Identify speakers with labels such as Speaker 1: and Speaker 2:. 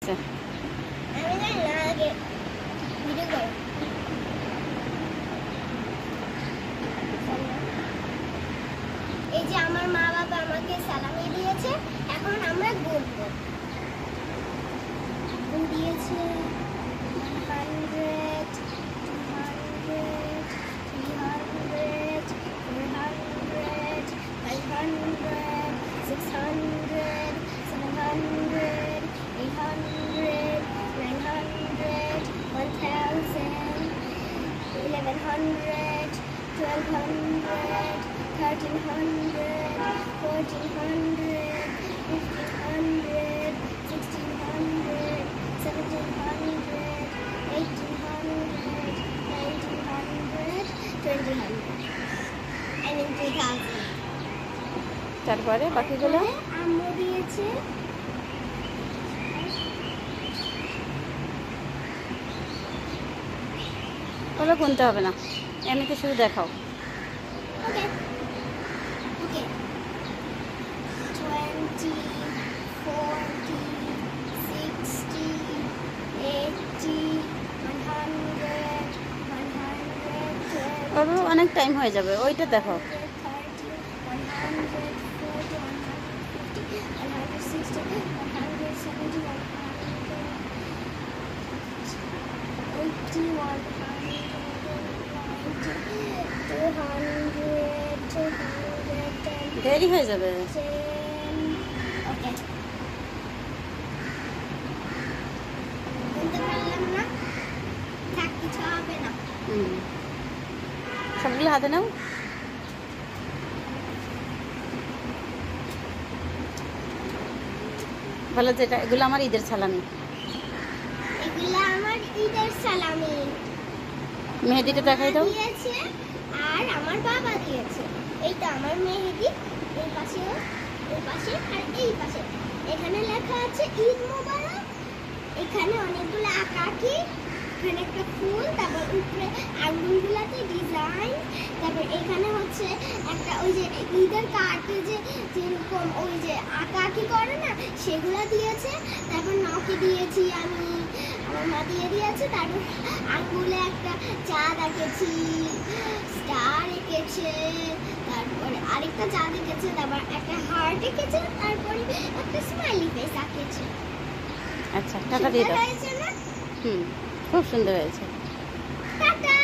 Speaker 1: এই যে আমার মা বাবা আমাকে সালামি দিয়েছে, এখন আমরা গুনবো। দিয়েছে 100, 200, 300, 400, 500, 600, 700, 800, 900, 1000, 1100, 1200, 1300, 1400, 1500, 1600, 1700, 1800, 1900, 2000, I mean 2000.
Speaker 2: তারপরে বাকিগুলো
Speaker 1: আম্মু দিয়েছে
Speaker 2: ওগুলো গুনতে হবে না, এমনিতে শুধু দেখাও।
Speaker 1: ওকে ওকে 20, 40, 60, 80, 100, 112,
Speaker 2: ওর অনেক টাইম হয়ে যাবে, ওইটা দেখো।
Speaker 1: 130, 140, 150, 160, 170, 180, 190, 200, 210.
Speaker 2: দেরি হয়ে যাবে।
Speaker 1: ওকে বলতে পারলাম না, থাক কিছু হবে না।
Speaker 2: সবগুলো হাতে নাও। বলো যেটা এগুলো আমার ঈদের সালামি।
Speaker 1: এগুলা আমার ঈদের সালামি।
Speaker 2: মেহেদিটা দেখাই দাও।
Speaker 1: দিয়েছে আর আমার বাবা দিয়েছে। এই তো আমার মেহেদি, এই পাশেও, এই পাশে আর এই পাশে। এখানে লেখা আছে ঈদ মোবারক। এখানে অনেকগুলো আঁকাআঁকি, এখানে একটা ফুল, তারপর উপরে আঙ্গুলগুলাতে ডিজাইন, তারপর এখানে হচ্ছে একটা ওই যে ঈদের কার্ডে যে যেরকম ওই যে আঁকাআঁকি করে না সেগুলো দিয়েছে। তারপর নখে দিয়েছি আমি, আমার মা দিয়ে দিয়েছে। তারপর আঙ্গুলে একটা চাঁদ এঁকেছি, স্টার এঁকেছে, তারপরে আরেকটা চাঁদ এঁকেছে, তারপর একটা হার্ট এঁকেছে, তারপরে একটা স্মাইলি ফেস আঁকেছে।
Speaker 2: আচ্ছা টাকা দিয়ে দাও।
Speaker 1: হয়েছে না?
Speaker 2: খুব সুন্দর হয়েছে।
Speaker 1: টাটা।